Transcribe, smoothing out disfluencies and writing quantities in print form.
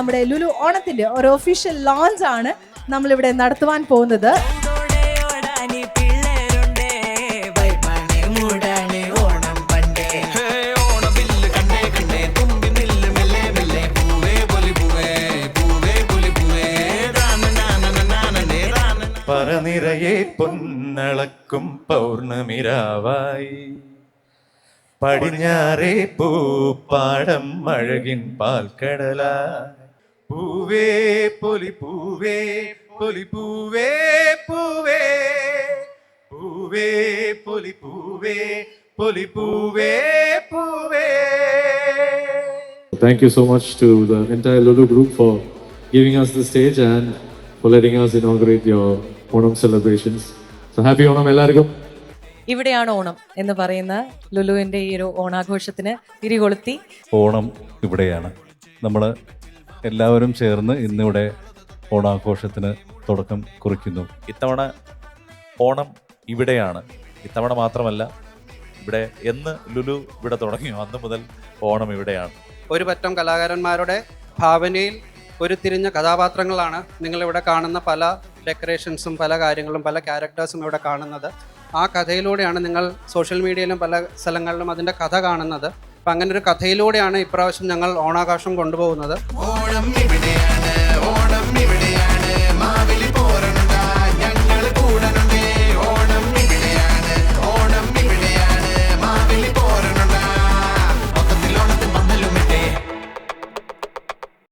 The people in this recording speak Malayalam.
നമ്മുടെ ലുലു ഓണത്തിന്റെ ഒരു ഒഫീഷ്യൽ ലോഞ്ച് ആണ് നമ്മളിവിടെ നടത്തുവാൻ പോകുന്നത്. പറനിറയെ പൊന്നളക്കും പൗർണമിരാവായി പടിഞ്ഞാറേ പൂപ്പാടം അഴകിൻ പാൽക്കടലായി പൂവേ പൊലി പൂവേ പൊലി പൂവേ പൂവേ പൂവേ പൊലി പൂവേ പൊലി പൂവേ പൂവേ. Thank you so much to the entire Lulu group for giving us the stage and for letting us inaugurate your Onam celebrations. So happy Onam ellarkum. ഇവിടെയാണ് ഓണം എന്ന് പറയുന്ന ലുലുവിൻ്റെ ഈ ഒരു ഓണാഘോഷത്തിന് തിരികൊളുത്തി. ഓണം ഇവിടെയാണ്. നമ്മൾ എല്ലാവരും ചേർന്ന് ഇന്നിവിടെ ഓണാഘോഷത്തിന് തുടക്കം കുറിക്കുന്നു. ഇത്തവണ ഓണം ഇവിടെയാണ്. ഇത്തവണ മാത്രമല്ല, ഇവിടെ എന്ന് ലുലു ഇവിടെ തുടങ്ങിയോ അന്ന് മുതൽ ഓണം ഇവിടെയാണ്. ഒരു പറ്റം കലാകാരന്മാരുടെ ഭാവനയിൽ ഉരുത്തിരിഞ്ഞ കഥാപാത്രങ്ങളാണ് നിങ്ങളിവിടെ കാണുന്ന പല ഡെക്കറേഷൻസും പല കാര്യങ്ങളും പല ക്യാരക്ടേഴ്സും ഇവിടെ കാണുന്നത്. ആ കഥയിലൂടെയാണ് നിങ്ങൾ സോഷ്യൽ മീഡിയയിലും പല സ്ഥലങ്ങളിലും അതിൻ്റെ കഥ കാണുന്നത്. അപ്പം അങ്ങനെ ഒരു കഥയിലൂടെയാണ് ഇപ്രാവശ്യം ഞങ്ങൾ ഓണാഘോഷം കൊണ്ടുപോകുന്നത്. ഓണം ഇവിടെയാണ്, ഓണം ഇവിടെ